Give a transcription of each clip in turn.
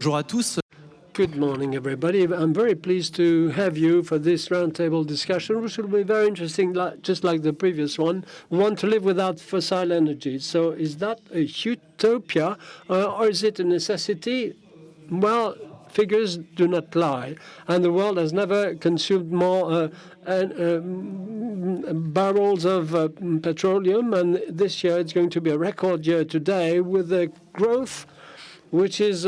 Bonjour à tous. Good morning, everybody. I'm very pleased to have you for this roundtable discussion, which will be very interesting, just like the previous one. We want to live without fossil energy. So is that a utopia or is it a necessity? Well, figures do not lie, and the world has never consumed more barrels of petroleum, and this year it's going to be a record year today with a growth which is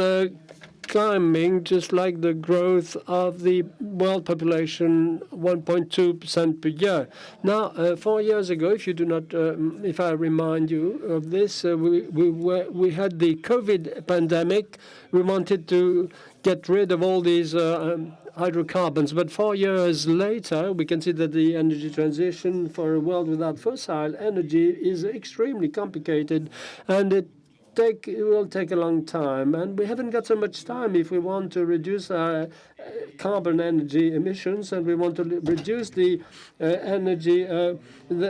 climbing, just like the growth of the world population, 1.2% per year. Now, 4 years ago, if you do not, if I remind you of this, we had the COVID pandemic. We wanted to get rid of all these hydrocarbons, but 4 years later, we can see that the energy transition for a world without fossil energy is extremely complicated, and it will take a long time, and we haven't got so much time if we want to reduce our carbon energy emissions, and we want to reduce the energy. We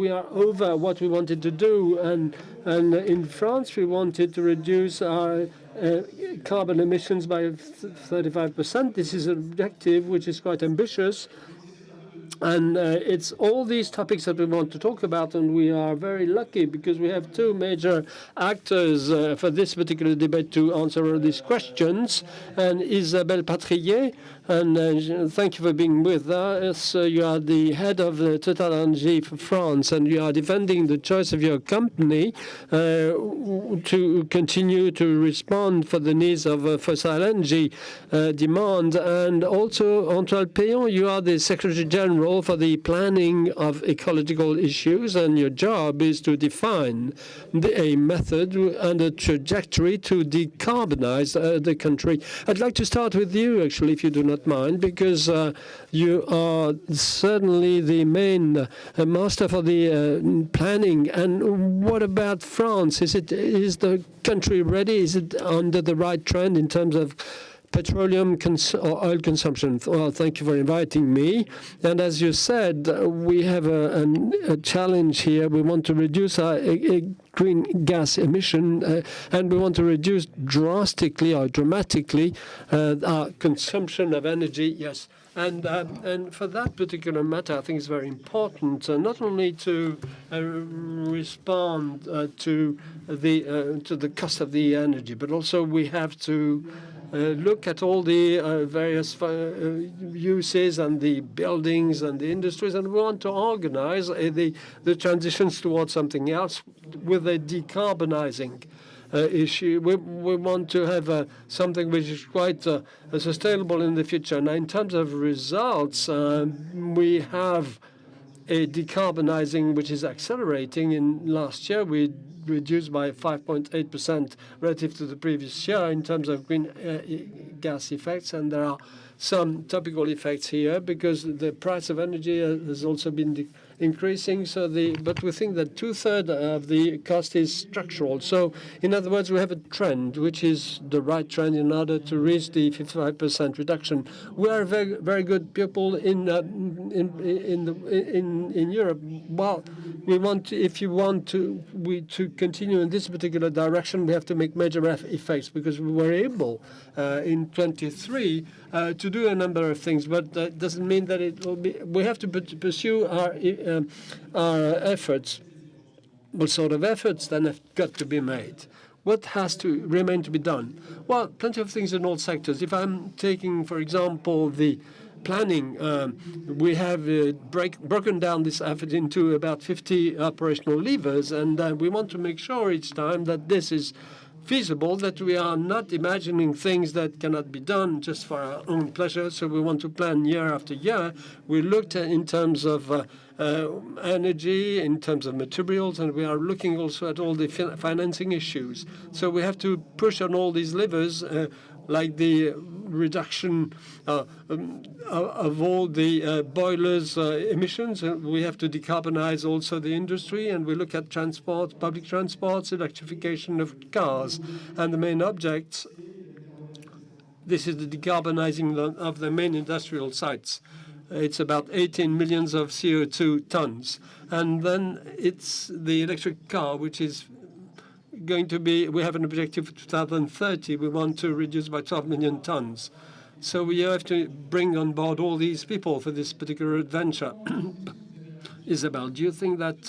are over what we wanted to do, and in France we wanted to reduce our carbon emissions by 35%. This is an objective which is quite ambitious. And it's all these topics that we want to talk about, and we are very lucky because we have two major actors for this particular debate to answer all these questions. And Isabelle Partier, and thank you for being with us. You are the head of the Total Energy for France, and you are defending the choice of your company to continue to respond for the needs of fossil energy demand. And also, Antoine Pellion, you are the Secretary General for the planning of ecological issues, and your job is to define a method and a trajectory to decarbonize the country. I'd like to start with you, actually, if you do not mind, because you are certainly the main master for the planning. And what about France? Is the country ready? Is it under the right trend in terms of petroleum or oil consumption? Well, thank you for inviting me. And as you said, we have a challenge here. We want to reduce our green gas emission, and we want to reduce drastically or dramatically our consumption of energy. Yes. And for that particular matter, I think it's very important not only to respond to the cost of the energy, but also we have to look at all the various uses and the buildings and the industries, and we want to organize the transitions towards something else with a decarbonizing issue. We want to have something which is quite sustainable in the future. Now, in terms of results, we have a decarbonizing which is accelerating. In last year, we reduced by 5.8% relative to the previous year in terms of green gas effects, and there are some topical effects here because the price of energy has also been increasing. But we think that 2/3 of the cost is structural. So, in other words, we have a trend which is the right trend in order to reach the 55% reduction. We are very, very good people in Europe. Well, we want, if you want to continue in this particular direction, we have to make major effects because we were able in 23 to do a number of things, but that doesn't mean that it will be. We have to pursue our efforts. What sort of efforts then have got to be made? What has to remain to be done? Well, plenty of things in all sectors. If I'm taking, for example, the planning, we have broken down this effort into about 50 operational levers, and we want to make sure each time that this is feasible, that we are not imagining things that cannot be done just for our own pleasure. So we want to plan year after year. We looked at in terms of energy, in terms of materials, and we are looking also at all the financing issues. So we have to push on all these levers, like the reduction of all the boilers emissions. We have to decarbonize also the industry, and we look at transport, public transports, electrification of cars. And the main objects, this is the decarbonizing of the main industrial sites. It's about 18 million of CO2 tons. And then it's the electric car, which is we have an objective for 2030. We want to reduce by 12 million tons. So we have to bring on board all these people for this particular adventure. Isabelle, do you think that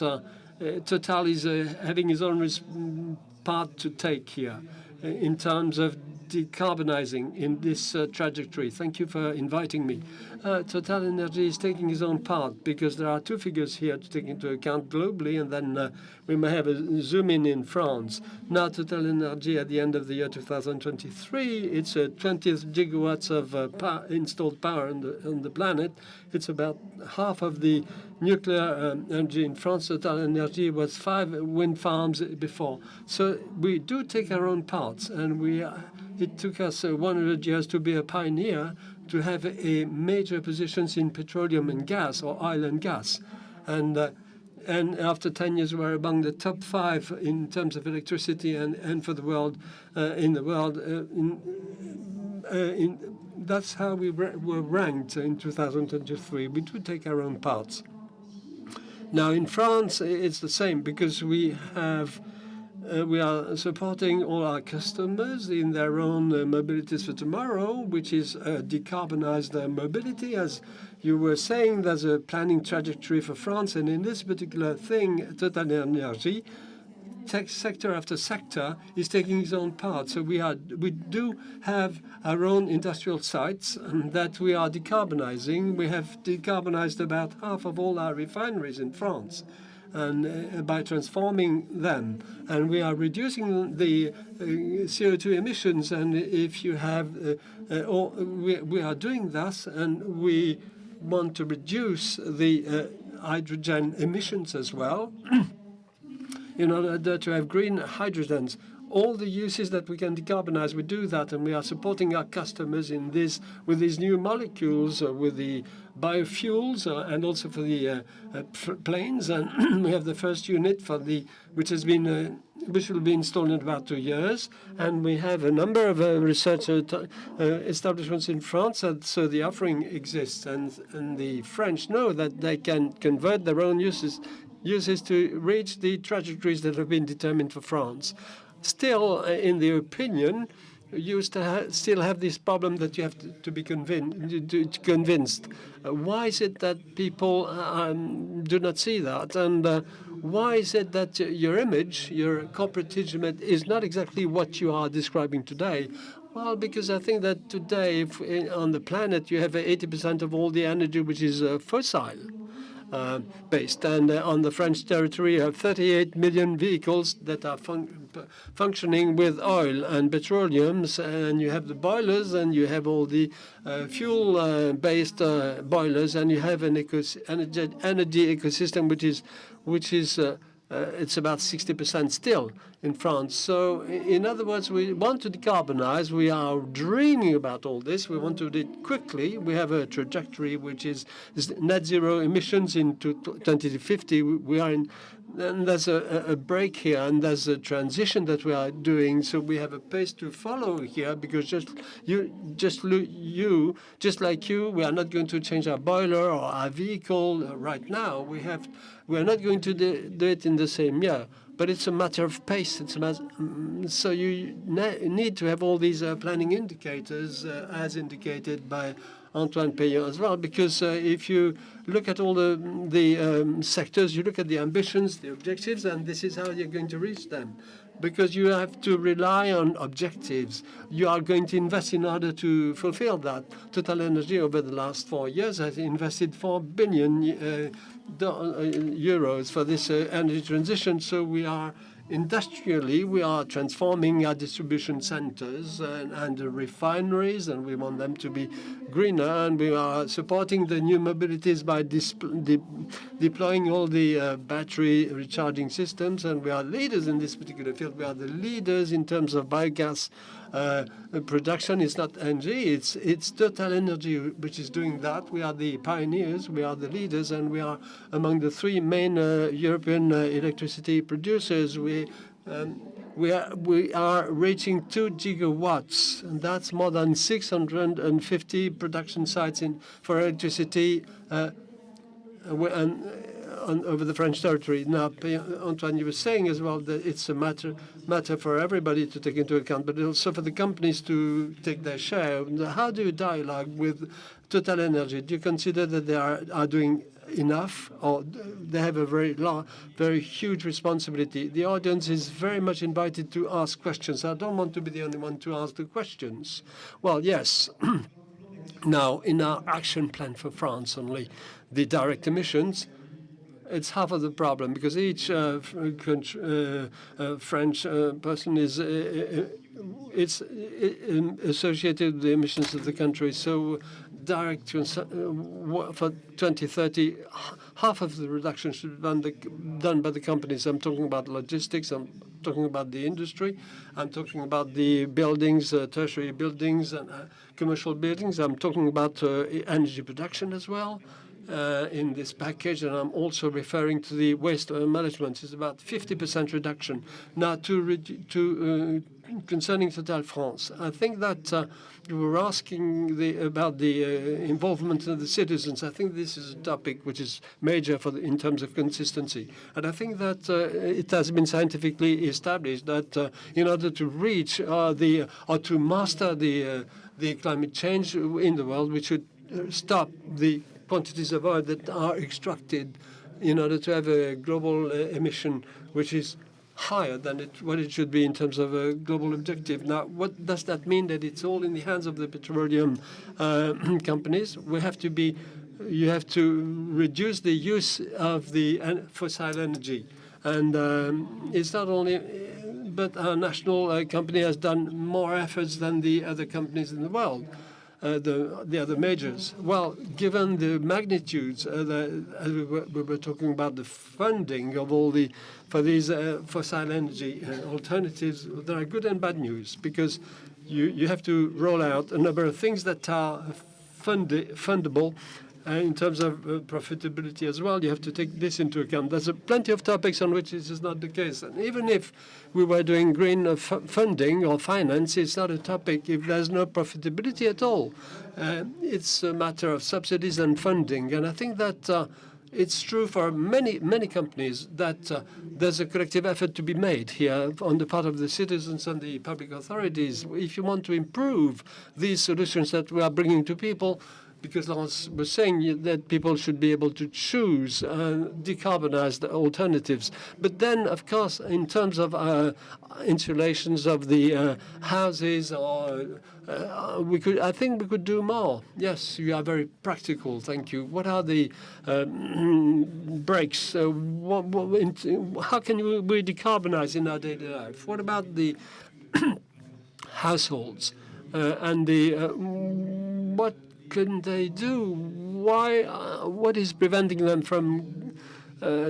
Total is having his own part to take here in terms of decarbonizing in this trajectory? Thank you for inviting me. Total Energy is taking his own part because there are two figures here to take into account globally, and then we may have a zoom in France. Now, Total Energy at the end of the year 2023, it's 20 gigawatts of installed power on the planet. It's about half of the nuclear energy in France. Total Energy was 5 wind farms before. So we do take our own parts, and it took us 100 years to be a pioneer, to have a major positions in petroleum and gas, or oil and gas. And after 10 years, we're among the top 5 in terms of electricity and for the world, in the world. That's how we were ranked in 2023. We do take our own parts. Now, in France, it's the same because we are supporting all our customers in their own mobilities for tomorrow, which is decarbonized mobility. As you were saying, there's a planning trajectory for France, and in this particular thing, Total Energy, sector after sector, is taking its own part. So we do have our own industrial sites that we are decarbonizing. We have decarbonized about half of all our refineries in France, and by transforming them, and we are reducing the CO2 emissions. And if you have, we are doing that, and we want to reduce the hydrogen emissions as well, in order to have green hydrogens. All the uses that we can decarbonize, we do that, and we are supporting our customers in this with these new molecules, with the biofuels, and also for the planes. And we have the first unit which will be installed in about 2 years. And we have a number of research establishments in France, and so the offering exists. And the French know that they can convert their own uses to reach the trajectories that have been determined for France. Still, in the opinion, you still have this problem that you have to be convinced. Why is it that people do not see that? And why is it that your image, your corporate image, is not exactly what you are describing today? Well, because I think that today, on the planet, you have 80% of all the energy which is fossil based. And on the French territory, you have 38 million vehicles that are functioning with oil and petroleums, and you have the boilers, and you have all the fuel-based boilers, and you have an energy ecosystem which is it's about 60% still in France. So, in other words, we want to decarbonize. We are dreaming about all this. We want to do it quickly. We have a trajectory which is net zero emissions into 2050. We are in, and there's a break here, and there's a transition that we are doing. So we have a pace to follow here, because just like you, we are not going to change our boiler or our vehicle right now. We are not going to do it in the same year. But it's a matter of pace. So you need to have all these planning indicators, as indicated by Antoine Pellion as well, because if you look at all the sectors, you look at the ambitions, the objectives, and this is how you're going to reach them. Because you have to rely on objectives. You are going to invest in order to fulfill that. Total Energy, over the last 4 years, has invested 4 billion euros for this energy transition. So we are industrially, we are transforming our distribution centers and refineries, and we want them to be greener. And we are supporting the new mobilities by deploying all the battery recharging systems. And we are leaders in this particular field. We are the leaders in terms of biogas production. It's not ENGIE, it's Total Energy which is doing that. We are the pioneers, we are the leaders, and we are among the 3 main European electricity producers. We are reaching 2 gigawatts, and that's more than 650 production sites for electricity. And over the French territory. Now, Antoine, you were saying as well that it's a matter for everybody to take into account, but also for the companies to take their share. How do you dialogue with Total Energy? Do you consider that they are doing enough, or they have a very huge responsibility? The audience is very much invited to ask questions. I don't want to be the only one to ask the questions. Well, yes. Now, in our action plan for France only, the direct emissions, it's half of the problem, because each French person is associated with the emissions of the country. So direct for 2030, half of the reduction should be done by the companies. I'm talking about logistics, I'm talking about the industry, I'm talking about the buildings, tertiary buildings and commercial buildings. I'm talking about energy production as well in this package, and I'm also referring to the waste management. It's about 50% reduction. Now, concerning Total France, I think that you were asking about the involvement of the citizens. I think this is a topic which is major in terms of consistency. And I think that it has been scientifically established that in order to reach or to master the climate change in the world, we should stop the quantities of oil that are extracted in order to have a global emission which is higher than what it should be in terms of a global objective. Now, what does that mean? That it's all in the hands of the petroleum companies? You have to reduce the use of the fossil energy. And it's not only, but our national company has done more efforts than the other companies in the world. The other majors. Well, given the magnitudes, as we were talking about the funding of for these fossil energy alternatives, there are good and bad news, because you have to roll out a number of things that are fundable. In terms of profitability as well, you have to take this into account. There's plenty of topics on which this is not the case. And even if we were doing green funding or finance, it's not a topic if there's no profitability at all. It's a matter of subsidies and funding. And I think that it's true for many companies that there's a collective effort to be made here on the part of the citizens and the public authorities. If you want to improve these solutions that we are bringing to people, because Laurence was saying that people should be able to choose decarbonized alternatives. But then, of course, in terms of insulations of the houses, I think we could do more. Yes, you are very practical. Thank you. What are the breaks? How can we decarbonize in our daily life? What about the households and what can they do? What is preventing them from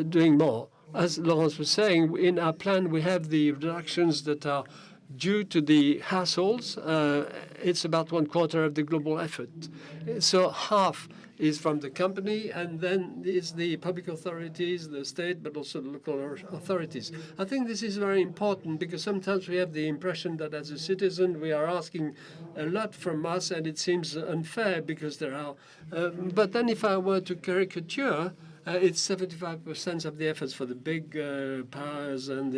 doing more? As Laurence was saying, in our plan, we have the reductions that are due to the households. It's about 1/4 of the global effort. So half is from the company, and then is the public authorities, the state, but also the local authorities. I think this is very important, because sometimes we have the impression that as a citizen we are asking a lot from us, and it seems unfair because there are. But then if I were to caricature, it's 75% of the efforts for the big powers and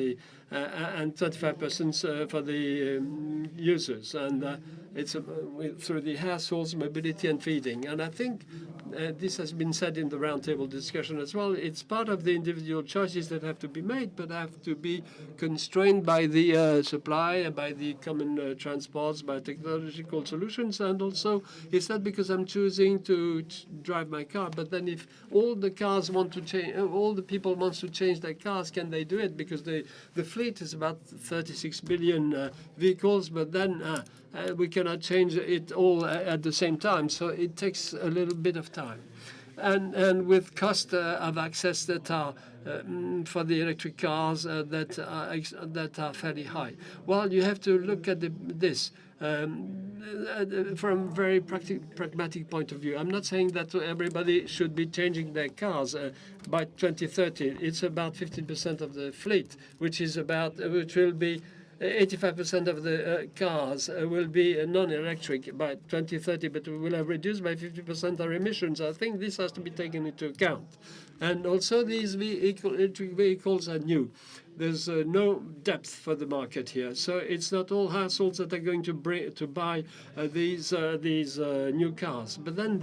25% for the users, and it's through the households, mobility, and feeding. And I think this has been said in the roundtable discussion as well. It's part of the individual choices that have to be made, but have to be constrained by the supply, by the common transports, by technological solutions, and also it's not because I'm choosing to drive my car, but then if all the cars want to change, all the people want to change their cars, can they do it? Because the fleet is about 36 billion vehicles, but then we cannot change it all at the same time. So it takes a little bit of time. And with cost of access that are for the electric cars that are fairly high. Well, you have to look at this from a very pragmatic point of view. I'm not saying that everybody should be changing their cars by 2030. It's about 15% of the fleet, which will be 85% of the cars will be non-electric by 2030, but we will have reduced by 50% our emissions. I think this has to be taken into account. And also, these electric vehicles are new. There's no depth for the market here, so it's not all households that are going to buy these new cars. But then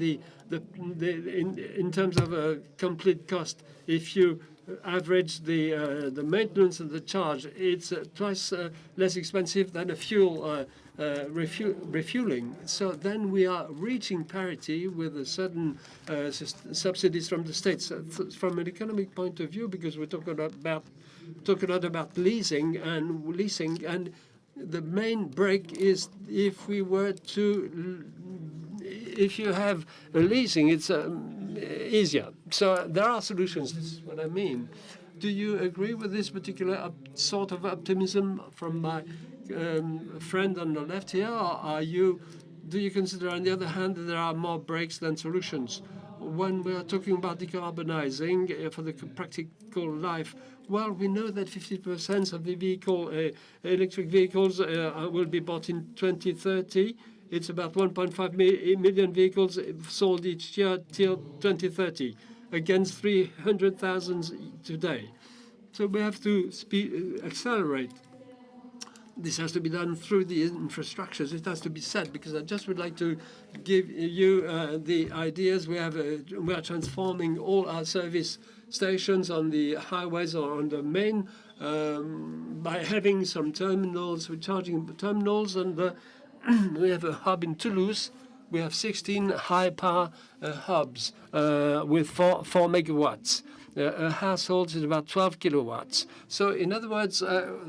in terms of complete cost, if you average the maintenance and the charge, it's twice less expensive than a fuel refueling. So then we are reaching parity with a certain subsidies from the states. From an economic point of view, because we're talking a lot about leasing, and the main break is if you have a leasing, it's easier. So there are solutions. This is what I mean. Do you agree with this particular sort of optimism from my friend on the left here, or do you consider, on the other hand, that there are more breaks than solutions? When we are talking about decarbonizing for the practical life, well, we know that 50% of the electric vehicles will be bought in 2030. It's about 1.5 million vehicles sold each year till 2030, against 300,000 today. So we have to accelerate. This has to be done through the infrastructures. It has to be said, because I just would like to give you the ideas. We are transforming all our service stations on the highways or on the main by having some terminals, recharging terminals, and we have a hub in Toulouse. We have 16 high-power hubs with 4 megawatts. A household is about 12 kilowatts. So, in other words,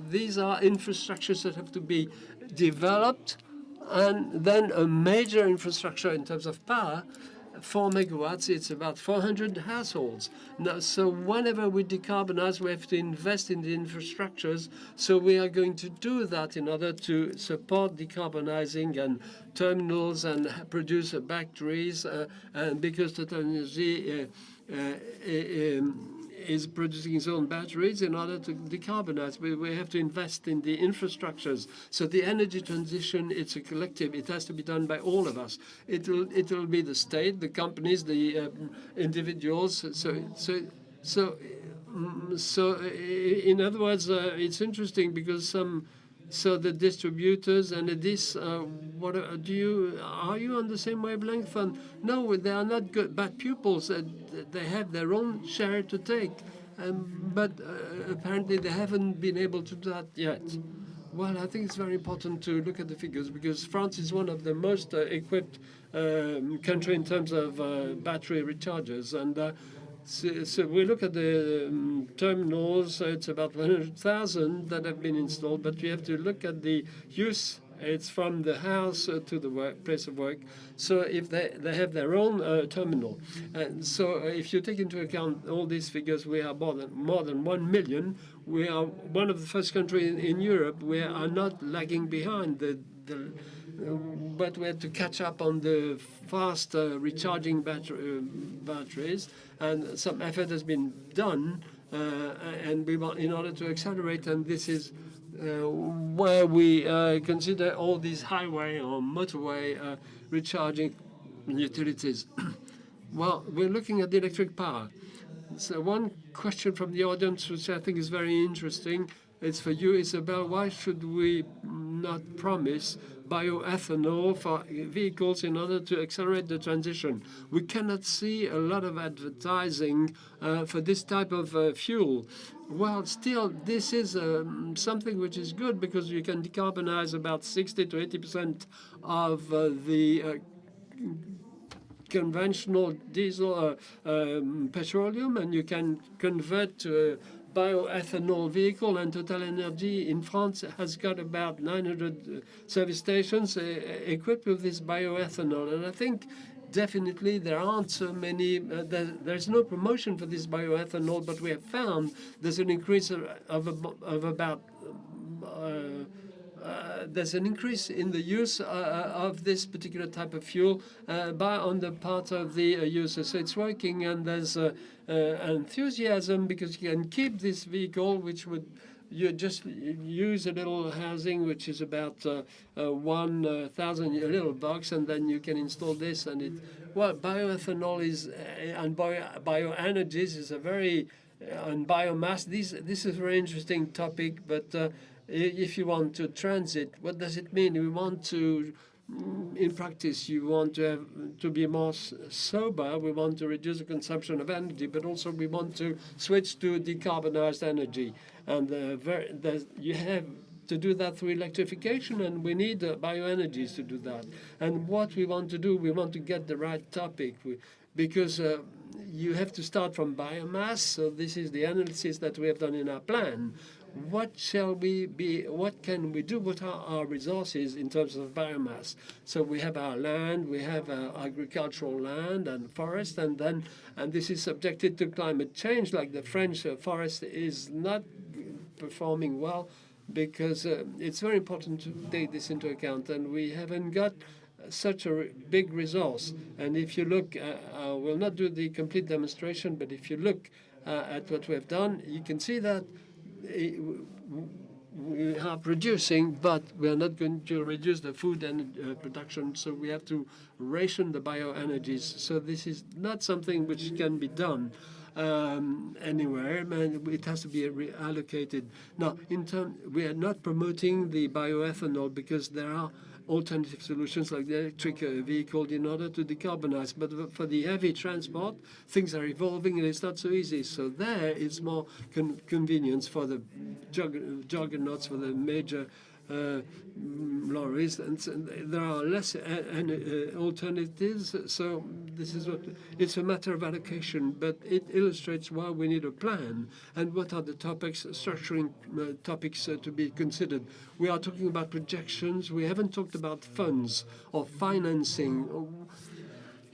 these are infrastructures that have to be developed, and then a major infrastructure in terms of power. 4 megawatts, it's about 400 households. Now, so whenever we decarbonize, we have to invest in the infrastructures. So we are going to do that in order to support decarbonizing and terminals and produce batteries, and because Total Energy is producing its own batteries in order to decarbonize. We have to invest in the infrastructures. So the energy transition, it's a collective. It has to be done by all of us. It will be the state, the companies, the individuals. So in other words, it's interesting because the distributors and this, are you on the same wavelength? No, they are not bad pupils. They have their own share to take, but apparently they haven't been able to do that yet. Well, I think it's very important to look at the figures, because France is one of the most equipped country in terms of battery rechargers, and so we look at the terminals. It's about 100,000 that have been installed, but you have to look at the use. It's from the house to the place of work. So if they have their own terminal, and so if you take into account all these figures, we are more than 1 million. We are one of the first countries in Europe. We are not lagging behind but we had to catch up on the fast recharging batteries, and some effort has been done, and we want in order to accelerate. And this is where we consider all these highway or motorway recharging utilities. Well, we're looking at the electric power. So one question from the audience, which I think is very interesting, it's for you, Isabelle. Why should we not promise bioethanol for vehicles in order to accelerate the transition? We cannot see a lot of advertising for this type of fuel. Well, still, this is something which is good, because you can decarbonize about 60 to 80% of the conventional diesel petroleum, and you can convert to a bioethanol vehicle. And Total Energy in France has got about 900 service stations equipped with this bioethanol. And I think definitely there aren't so many, there's no promotion for this bioethanol, but we have found there's an increase of about there's an increase in the use of this particular type of fuel on the part of the users. So it's working, and there's enthusiasm, because you can keep this vehicle, which would you just use a little housing which is about 1,000, a little box, and then you can install this. And it, well, bioethanol is and bioenergies is a very and biomass. This is a very interesting topic. But if you want to transit, what does it mean? We want to in practice, you want to have to be more sober. We want to reduce the consumption of energy, but also we want to switch to decarbonized energy. And you have to do that through electrification, and we need bioenergies to do that. And what we want to do, we want to get the right topic, because you have to start from biomass. So this is the analysis that we have done in our plan. What shall we be? What can we do? What are our resources in terms of biomass? So we have our land, we have our agricultural land and forest, and this is subjected to climate change. Like the French forest is not performing well because it's very important to take this into account, and we haven't got such a big resource. And if you look, we'll not do the complete demonstration, but if you look at what we have done, you can see that we are producing, but we are not going to reduce the food and production, so we have to ration the bioenergies. So this is not something which can be done anywhere, and it has to be reallocated. Now, we are not promoting the bioethanol because there are alternative solutions like the electric vehicle in order to decarbonize. But for the heavy transport, things are evolving and it's not so easy. So there is more convenience for the juggernauts, for the major lorries, and there are less alternatives. So this is what it's a matter of allocation, but it illustrates why we need a plan and what are the topics, structuring topics to be considered. We are talking about projections. We haven't talked about funds or financing.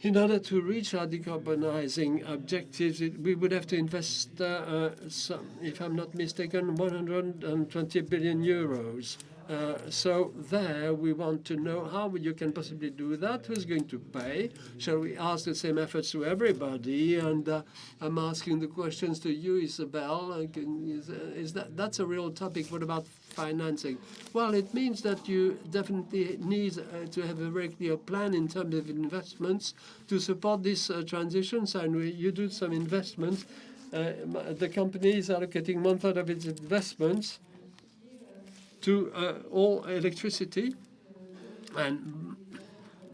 In order to reach our decarbonizing objectives, we would have to invest, if I'm not mistaken, 120 billion euros. So there we want to know how you can possibly do that. Who's going to pay? Shall we ask the same efforts to everybody? And I'm asking the questions to you, Isabelle. That's a real topic. What about financing? Well, it means that you definitely need to have a very clear plan in terms of investments to support these transitions. And you do some investments. The company is allocating 1/3 of its investments to all electricity and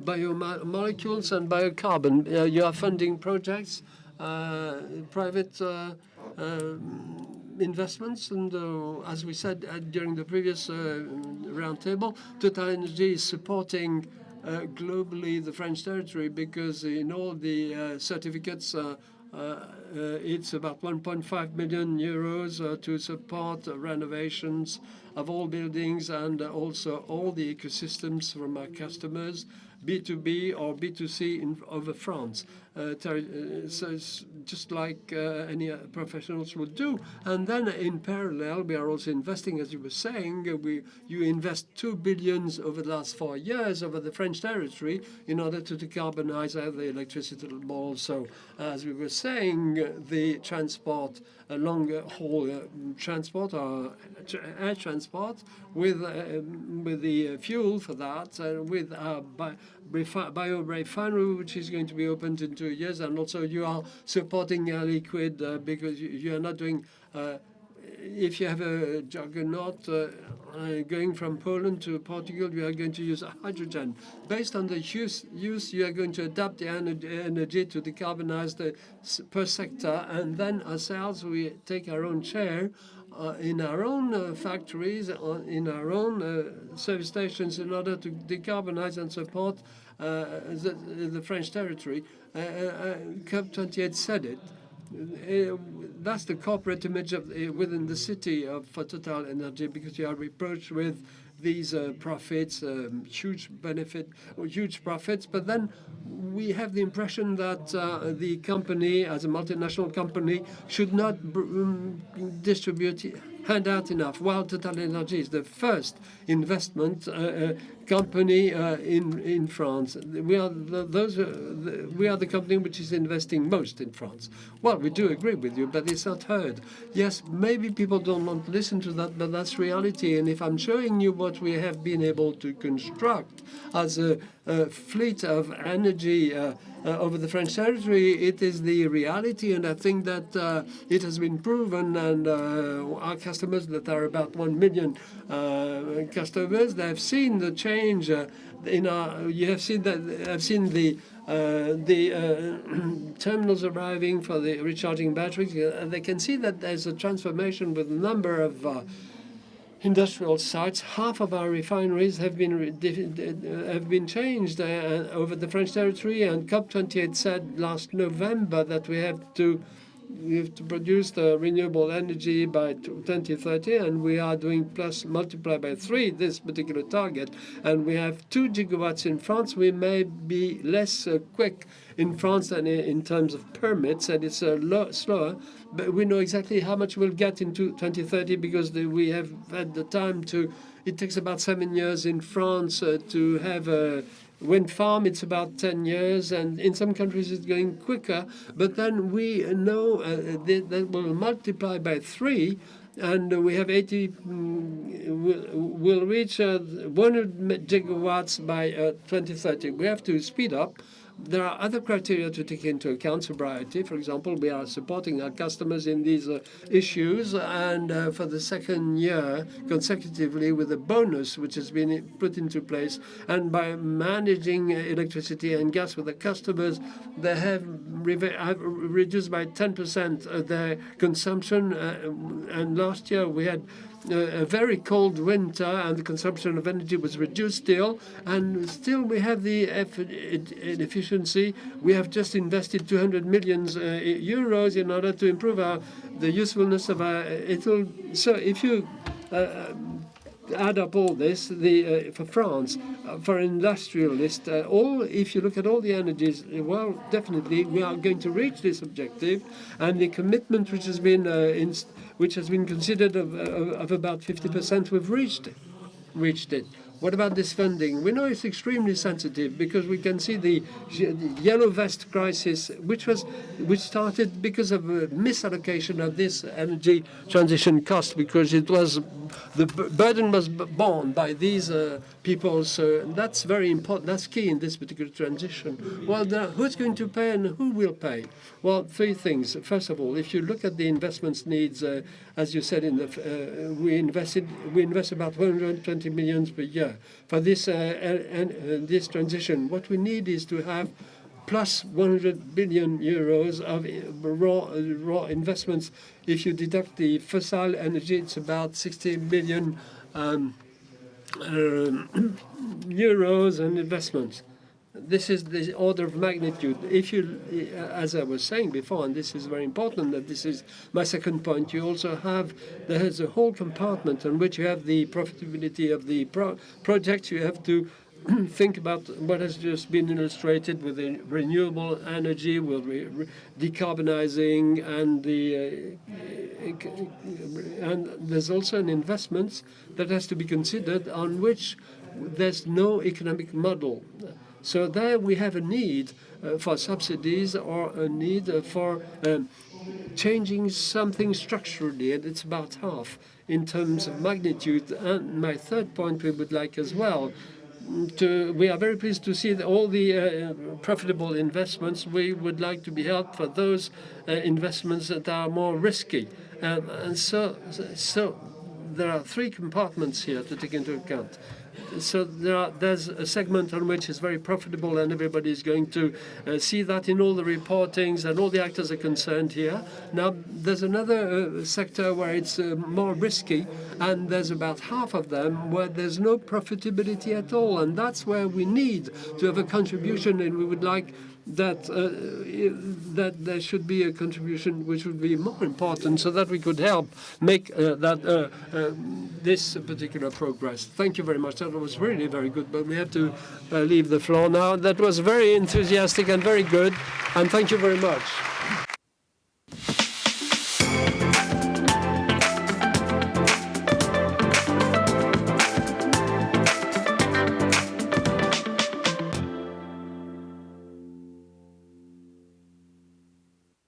biomolecules and biocarbon. You are funding projects, private investments, and as we said during the previous roundtable, TotalEnergies is supporting globally the French territory because in all the certificates it's about 1.5 million euros to support renovations of all buildings and also all the ecosystems from our customers, B2B or B2C over France. So it's just like any professionals would do. And then in parallel, we are also investing, as you were saying, you invest 2 billion over the last 4 years over the French territory in order to decarbonize the electricity mall. So as we were saying, the transport, longer haul transport or air transport with the fuel for that, with our biorefinery, which is going to be opened in 2 years, and also you are supporting Air Liquide because you are not doing. If you have a juggernaut going from Poland to Portugal, you are going to use hydrogen. Based on the use, you are going to adapt the energy to decarbonize per sector, and then ourselves, we take our own share in our own factories, in our own service stations in order to decarbonize and support the French territory. COP28 said it. That's the corporate image of within the city for TotalEnergies, because you are reproached with these profits, huge profits. But then we have the impression that the company, as a multinational company, should not distribute hand out enough. While Total Energy is the first investment company in France. We are the company which is investing most in France. Well, we do agree with you, but it's not heard. Yes, maybe people don't want to listen to that, but that's reality. And if I'm showing you what we have been able to construct as a fleet of energy over the French territory, it is the reality, and I think that it has been proven. And our customers, that are about 1 million customers, they have seen the change in our. You have seen that. I've seen the terminals arriving for the recharging batteries, and they can see that there's a transformation with a number of industrial sites. Half of our refineries have been changed over the French territory, and COP28 said last November that we have to produce the renewable energy by 2030, and we are doing plus multiply by 3 this particular target, and we have 2 gigawatts in France. We may be less quick in France than in terms of permits, and it's slower, but we know exactly how much we'll get into 2030 because we have had the time to. It takes about 7 years in France to have a wind farm. It's about 10 years, and in some countries it's going quicker. But then we know that will multiply by 3, and we have 80. We'll reach 100 gigawatts by 2030. We have to speed up. There are other criteria to take into account. Sobriety, for example, we are supporting our customers in these issues, and for the second year consecutively with a bonus which has been put into place. And by managing electricity and gas with the customers, they have reduced by 10% their consumption. And last year we had a very cold winter, and the consumption of energy was reduced still, and still we have the efficiency. We have just invested 200 million euros in order to improve the usefulness of our. So if you add up all this, for France, for an industrialist, if you look at all the energies, well, definitely we are going to reach this objective, and the commitment which has been considered of about 50%, we've reached it. What about this funding? We know it's extremely sensitive because we can see the yellow vest crisis, which started because of a misallocation of this energy transition cost, because the burden was borne by these people. So that's very important. That's key in this particular transition. Well, who's going to pay and who will pay? Well, 3 things. First of all, if you look at the investments needs, as you said, we invest about 120 million per year for this this transition. What we need is to have plus 100 billion euros of raw investments. If you deduct the fossil energy, it's about 60 billion euros in investments. This is the order of magnitude. If you, as I was saying before, and this is very important, that this is my second point, you also have, there's a whole compartment on which you have the profitability of the project. You have to think about what has just been illustrated with the renewable energy, with decarbonizing, and there's also an investment that has to be considered on which there's no economic model. So there we have a need for subsidies or a need for changing something structurally, and it's about half in terms of magnitude. And my third point we would like as well, we are very pleased to see that all the profitable investments. We would like to be helped for those investments that are more risky. And so there are 3 compartments here to take into account. So there's a segment on which is very profitable, and everybody is going to see that in all the reportings, and all the actors are concerned here. Now, there's another sector where it's more risky, and there's about half of them where there's no profitability at all, and that's where we need to have a contribution, and we would like that there should be a contribution which would be more important, so that we could help make this particular progress. Thank you very much. That was really very good, but we have to leave the floor now. That was very enthusiastic and very good, and thank you very much.